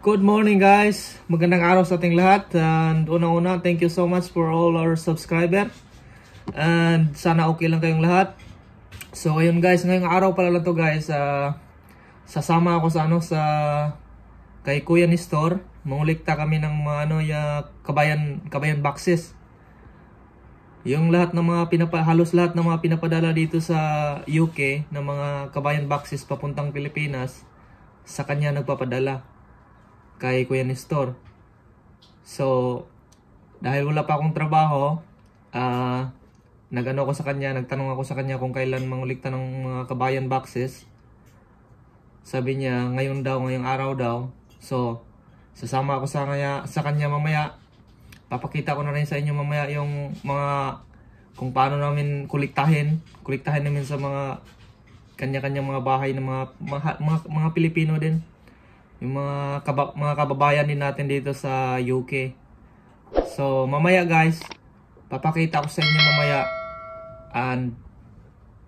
Good morning guys, magandang araw sa ating lahat. And una-una, thank you so much for all our subscriber. And sana okay lang kayong lahat. So ayun guys, ngayong araw pala lang to guys, sasama ako sa kay Kuya Nestor. Mangulikta kami ng mga kabayan boxes. Yung lahat ng mga halos lahat ng mga pinapadala dito sa UK ng mga kabayan boxes papuntang Pilipinas, sa kanya nagpapadala, kay Kuya Nestor. So dahil wala pa akong trabaho, nagtanong ako sa kanya kung kailan mangulikta ng mga kabayan boxes. Sabi niya ngayong araw daw. So sasama ako sa kanya mamaya. Papakita ko na rin sa inyo mamaya yung mga kung paano namin kuliktahin namin sa mga kanya-kanya mga bahay ng mga Pilipino din. Yung mga kababayan din natin dito sa UK. So mamaya guys, papakita ko sa inyo mamaya. And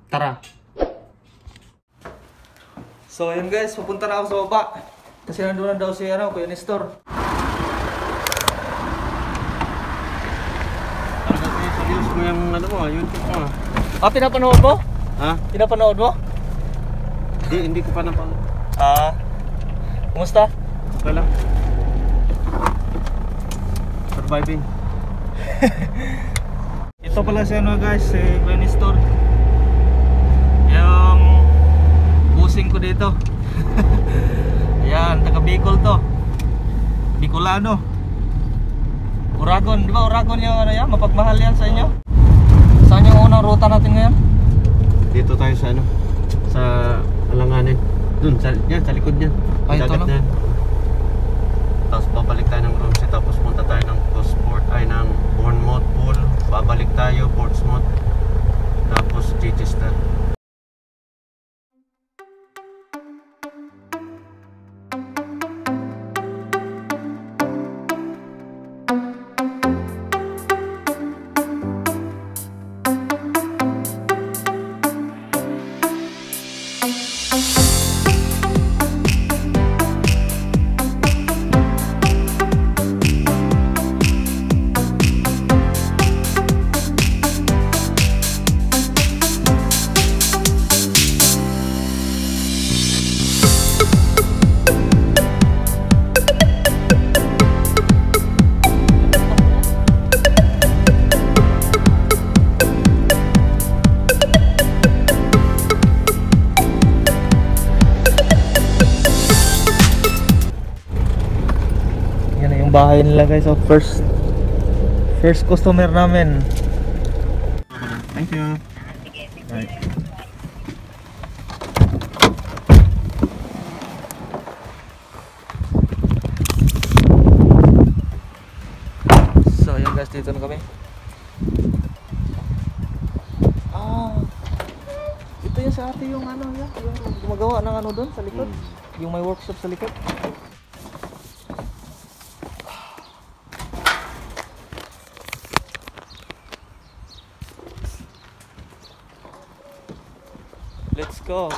tara. So ayun guys, pupunta na ako sa baba. Kasi nandoon na daw si Kuya Nestor. Serius mo yung YouTube mo. Pinapanood mo? Ha? Pinapanood mo? Hindi ko pa napanood. Kumusta? Okay lang. Surviving. Ito pala si guys, si Kuya Nestor. Yung busing ko dito. Ayan, taga Bicol to. Bicolano. Uragon, di ba Uragon yung yan? Mapagmahal yan sa inyo? Saan yung unang ruta natin ngayon? Dito tayo sa sa Alanganin. Dun, sa likod niyan. Ito no? Tapos babalik tayo ng Romsey, tapos punta tayo ng ng Bournemouth Pool. Babalik tayo, Portsmouth. Tapos Chichester. Bahay nila guys, so first customer namin. Thank you. Right. So yun guys, dito na kami. Ito yung sa ate yung yung gumagawa ng doon sa likod. Yung may workshop sa likod. Let's go.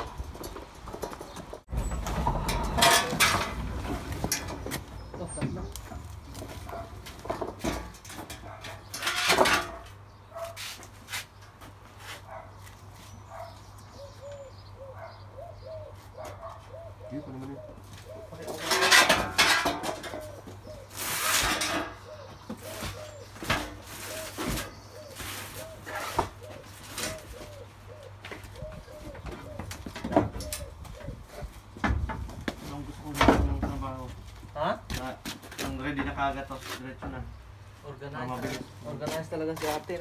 Yung ready na kagad to, diretso na. Organized talaga si ate.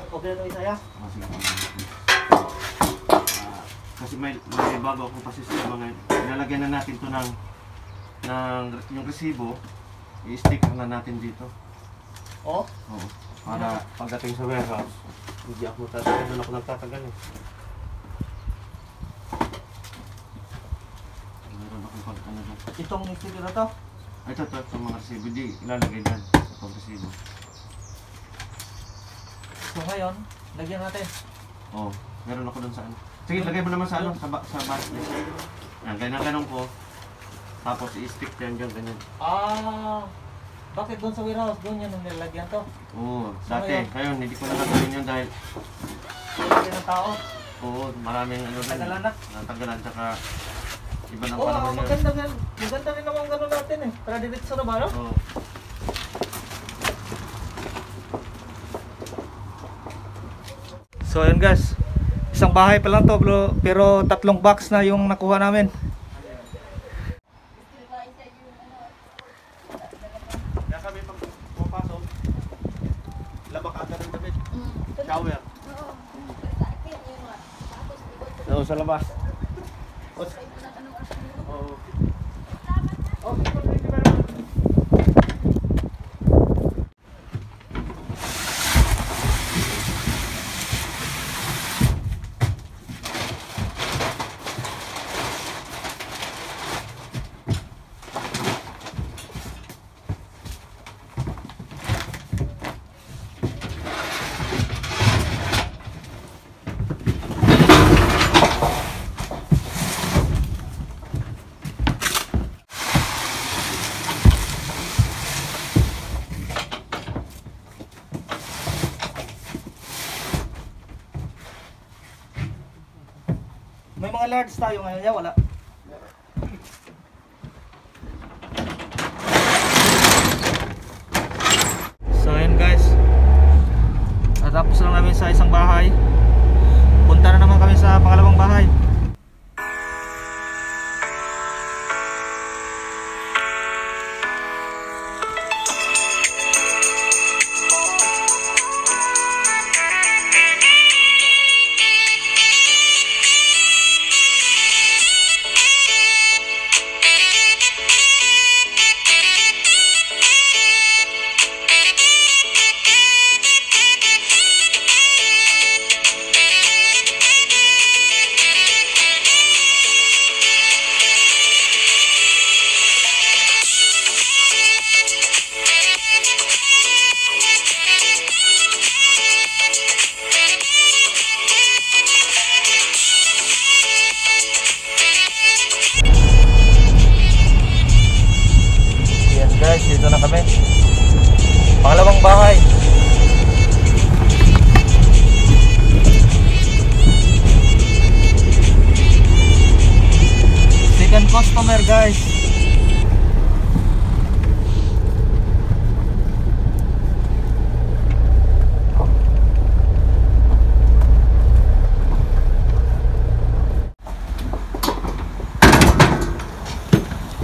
Okay na ito Isaya? Kasi may bago akong pasisip mga ilalagyan na natin to ng yung resibo, i-stick na natin dito. Oo. Para pagdating sa warehouse, hindi ako tatagal, doon ako nagtatagal eh. Meron akong pagkano doon. Itong sticker na to? Ito mga resibo, di ilalagay dyan. Itong resibo. So ngayon, lagyan natin. Oh, meron ako dun sa ano. Sige, lagay mo naman sa ano, sa basket. Yan, ganyan ko. Tapos i-stick yan dyan, ganyan. Bakit doon sa warehouse? Doon yan ang nilagyan to? Oo, So, dati. Ngayon, hindi ko na gagawin yun dahil Lagyan ng tao. oo, maraming ano din. Tagalan na. Natagalan, tsaka iba ng Oo, panahon yun. maganda din. Maganda rin naman gano'n natin eh. Para diretso na ba, no? Oo. So ayun guys, isang bahay pa lang to pero 3 box na yung nakuha namin. Kaya sabi pag pumapasok, labak agad ng damit. Shower. Oo, sa labas. Oo. May mga large tayo ngayon, ya wala. So ayun guys, natapos lang namin sa isang bahay. Punta na naman kami sa pangalawang bahay. Guys, dito na kami. Pangalawang bahay. Second customer, guys.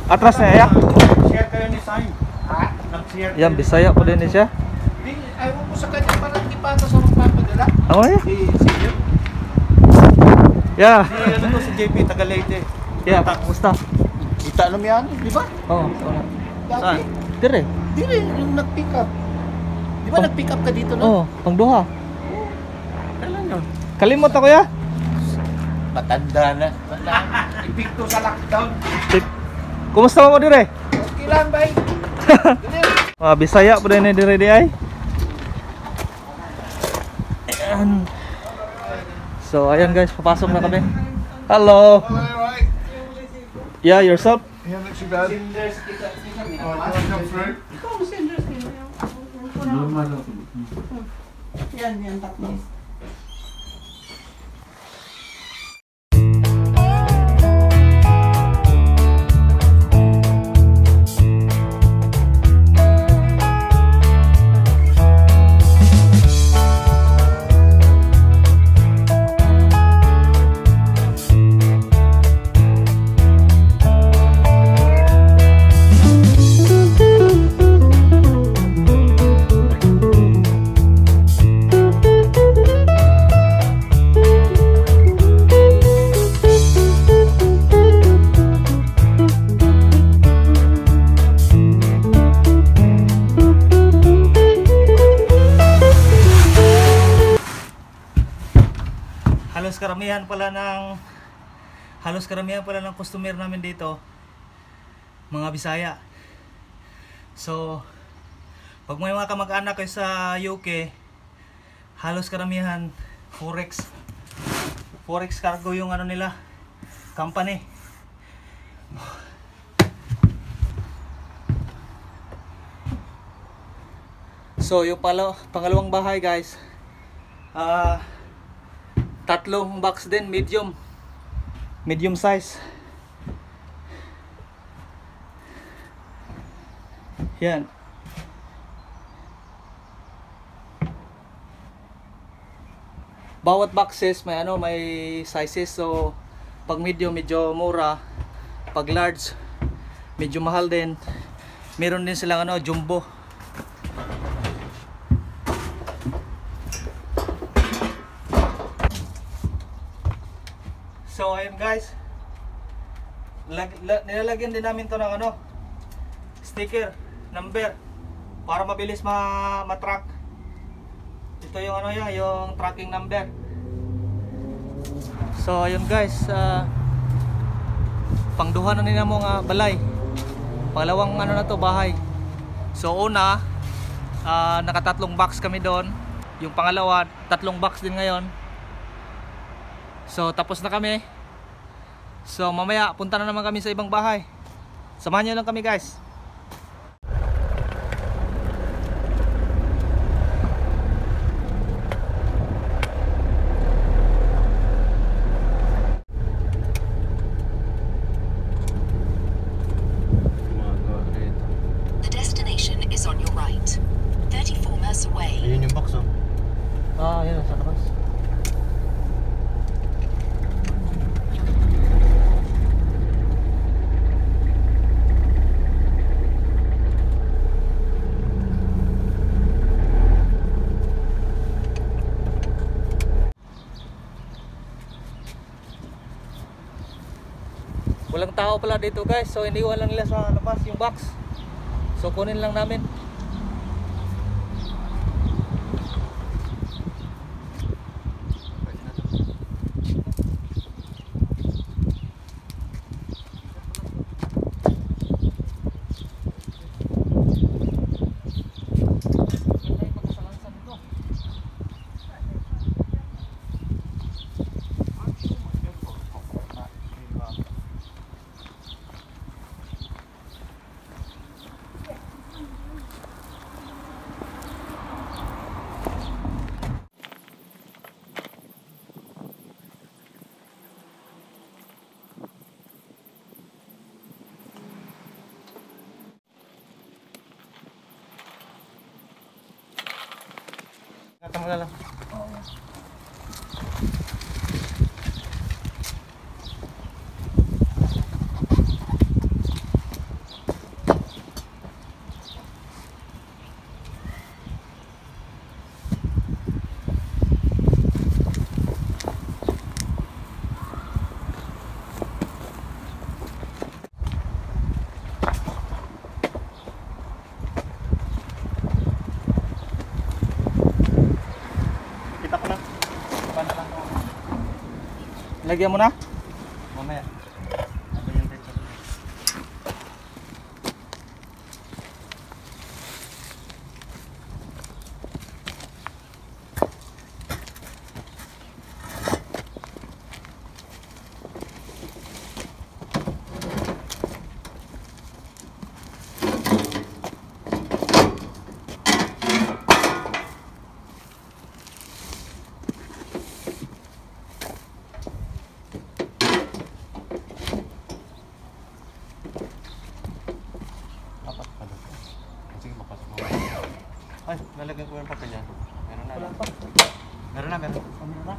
Atras na ya. Share kayo ni Sai. Ha? Nag-share Yan, Bisaya po din siya. Ayaw ko sa kanya para hindi pa sa magpapadala. Ano ya? Si Yeah. ano to si JP taga Leyte. Yeah, kumusta? Kita alam yan, di ba? Oo. Saan? Dire. Dire, yung nag-pick up. Di ba nag-pick up ka dito no? Oo, pangduha. Kailan yun? Kalimot ako ya. Matanda na. Ipikto sa lockdown. Kumusta mo dire? Okay lang, bay. Mga Bisaya po din dire di ay. Ayan. So ayan guys, papasok na kami. Hello. Alright. Yeah, yourself? Yeah, not too bad. Alright, come through. Yan, tatlo. halos karamihan pala ng customer namin dito mga Bisaya. So pag may mga kamag-anak kayo sa UK, halos karamihan Forex Cargo yung ano nila, company. So yung pangalawang bahay guys, 3 box din, medium size. Yan. Bawat boxes may may sizes. So pag medium medyo mura, pag large medyo mahal din. Meron din silang jumbo. So ayun guys, nilalagyan din namin to ng sticker, number, para mabilis ma-track. Ito yung yung tracking number. So ayun guys, pangduha na nila mo nga balay. Pangalawang na to, bahay. So una, naka-3 box kami doon. Yung pangalawa, 3 box din ngayon. So tapos na kami. So mamaya punta na naman kami sa ibang bahay. Samahan nyo lang kami guys. The destination is on your right. 34 miles away. Ayun yung box oh. Yan sa labas. Walang tao pala dito guys, so iniwan lang nila sa labas yung box. So kunin lang namin. Katang lang. Lagyan mo na? Mamaya. Ano yung dito? Ay, nalagyan ko yung papel yan. Meron na. Wala pa. Meron na. Meron na.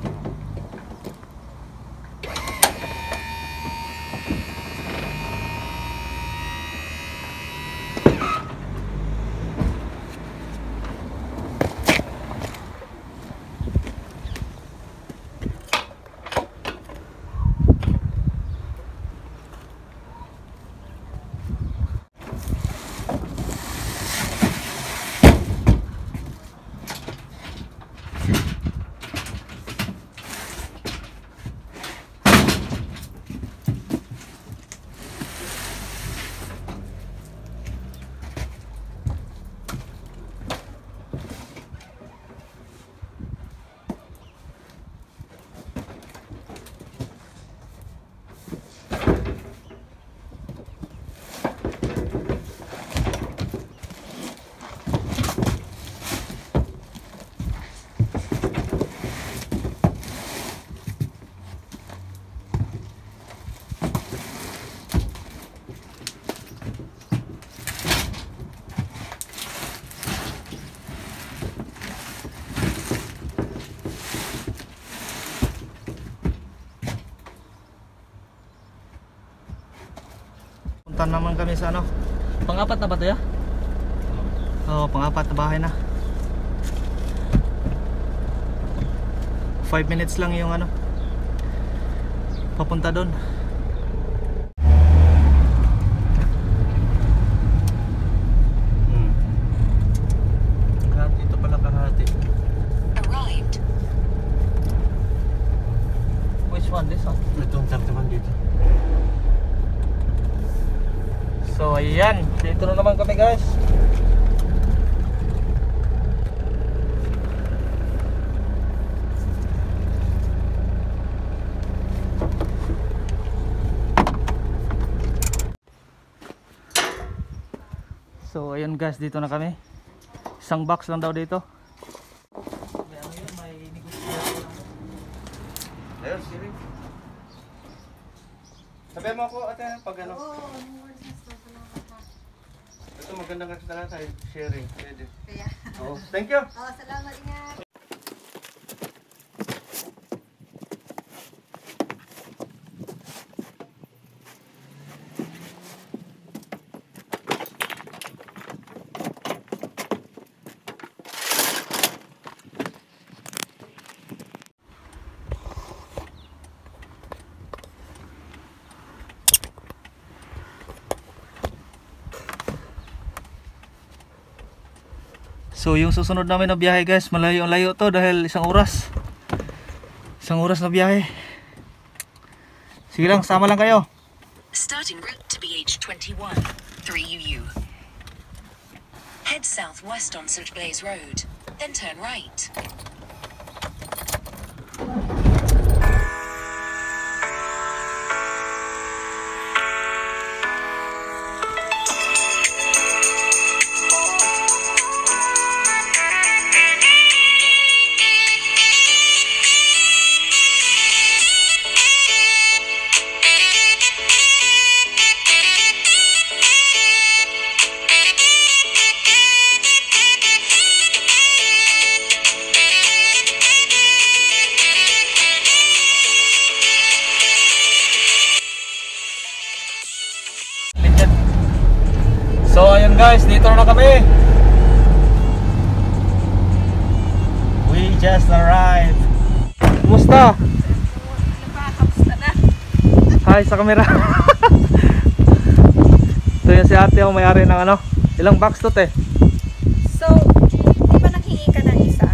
Papunta naman kami sa ano. Pang-apat na ba ito ya? Oo, pang-apat na bahay na. 5 minutes lang yung ano papunta doon. Dito pala kahati. Arrived. Which one? This one? Ito ang tartaman dito. So ayan, dito na naman kami guys. So ayun guys, dito na kami. Isang box lang daw dito. Ayun, siri. Sabi mo ako, ate, pag ano. Ito magandang kasi talaga tayo, sharing. Pwede. Kaya. Oo. Thank you. Oh, salamat, ingat. So yung susunod namin na biyahe guys, malayo-layo to dahil isang oras na biyahe. Sige lang, sama lang kayo. Starting route to BH21, 3UU. Head southwest on St. Blaise Road, then turn right. So ayun guys, dito na kami. We just arrived. Kumusta? Kamusta na? Hi sa camera. Ito yung si ate ang may-ari ng ano. Ilang box to te? So, di ba nanghingi ka ng isa?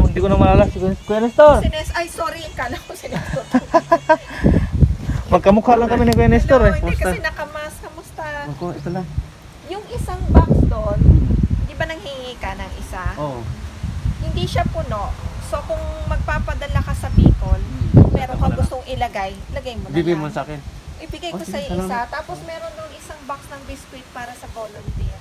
Hindi ko na malala. Kuya Nestor. Ay, sorry, kala ko sinestor. Magkamukha lang kami ni Kuya Nestor eh. Hindi Kumusta? kasi nakamas. Kamusta? Ako, ito lang. Yung isang box doon, di ba nanghingi ka ng isa? Oo. Hindi siya puno. So, kung magpapadala ka sa Bicol, meron kang gustong ilagay, lagay mo na Bibigay lang. mo sa akin. Ibigay ko Oh, sa sige, isa. salamat. Tapos meron doon isang box ng biscuit para sa volunteer.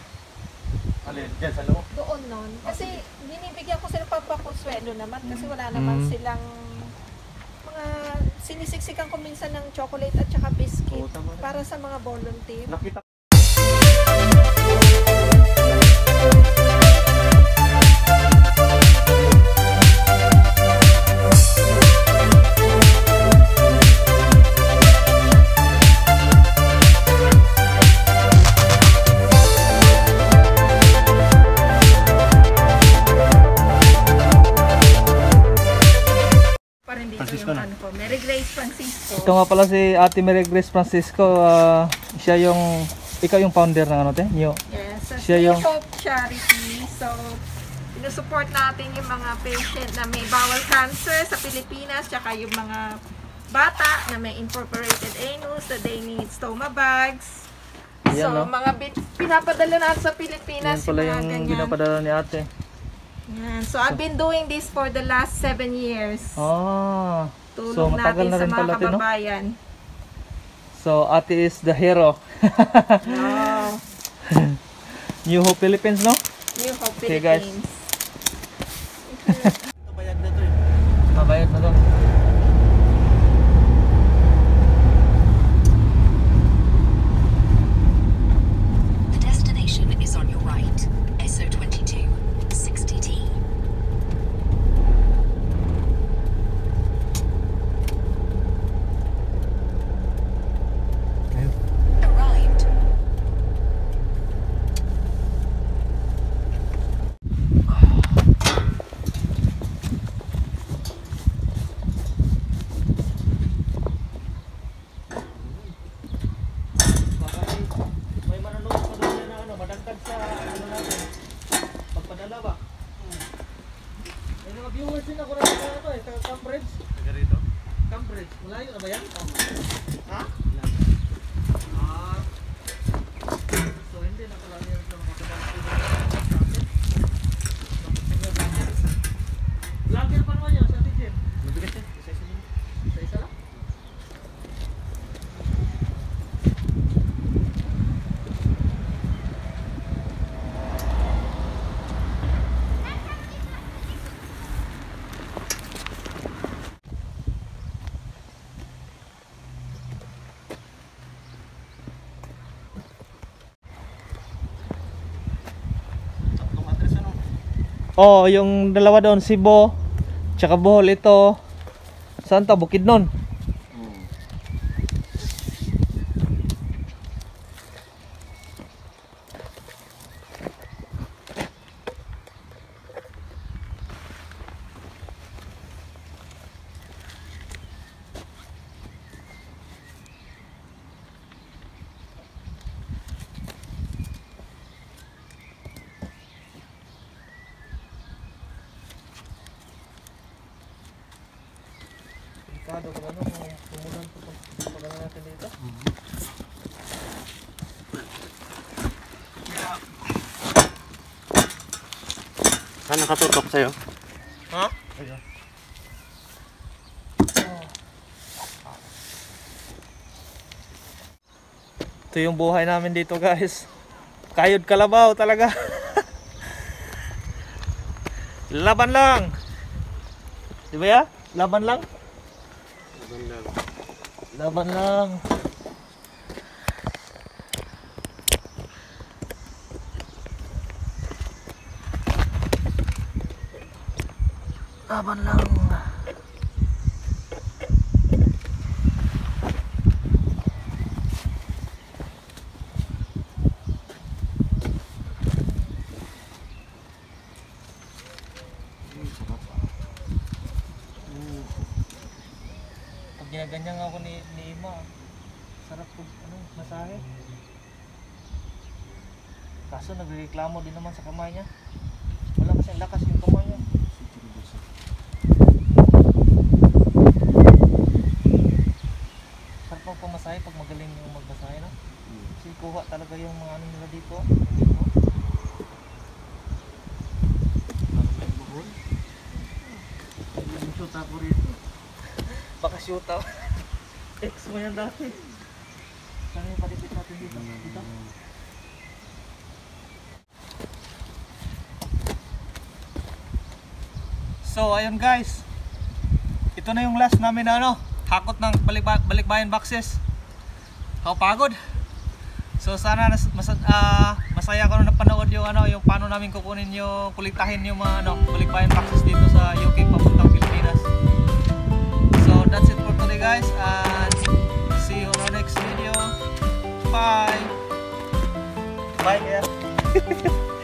Alin, dyan sa loob. Doon nun. Kasi binibigyan ko sila papakuswelo naman kasi wala naman silang mga sinisiksikan ko minsan ng chocolate at saka biscuit Oo, tama. para sa mga volunteer. Nakita. Pa rin dito Francisco yung na. ano ko. Mary Grace Francisco. Ito nga pala si Ate Mary Grace Francisco. Siya yung, ikaw yung founder ng ano te? New. Yes. Sa Siya Stay yung- Hope Charity. So, sinusupport natin yung mga patient na may bowel cancer sa Pilipinas, tsaka yung mga bata na may incorporated anus, so they need stoma bags. Yan, So, no? mga pinapadala natin sa Pilipinas Yan pala mga yung ganyan. binapadala ni ate. Yan. So, I've been doing this for the last 7 years. Ah. Tulong So matagal natin na sa rin mga pala ito, no? kababayan. So ate is the hero. Wow. New Hope Philippines, no? New Hope Okay, guys. Philippines. Bayad na to eh. Mabayad na to. The destination is on your right. SO22, 60T. viewers din ako rin sa ano eh, sa Cambridge. Taga rito. Cambridge, malayo na ba yan? Ha? So hindi na pala yan sa mga kapatid. Vlogger pa naman yun sa Tigin. Mabigat yan. Isa-isa din. Isa-isa lang? Tatlong address ano? Oh, yung dalawa doon, Cebu, tsaka Bohol ito. Saan to? Bukidnon. Delikado kung ano, kung tumulan ito pag natin dito. Saan nakatutok sa'yo? Ha? Ito yung buhay namin dito guys. Kayod kalabaw talaga. Laban lang. Di ba ya? Laban lang. Magandang. Laban lang. Laban lang. Pag ginaganyan ako ni Ima, sarap po, ano, masahe. Kaso nagreklamo din naman sa kamay niya. Wala kasi lakas yung kamay niya. Sarap ang pamasahe pag magaling yung magmasahe, no? Kasi kuha talaga yung mga ano nila dito. Shoot ako rito. Baka shoot out. Ex mo yan dati. Saan yung palipit natin dito? Dito? So ayun guys. Ito na yung last namin na ano, hakot ng balikbayan boxes. How pagod. So sana masaya ko na napanood yung ano, yung paano namin kukunin yung kuliktahin yung mga ano, balikbayan boxes dito sa UK papuntang Pilipinas. So that's it for today guys, and see you on our next video. Bye. Bye. Yeah.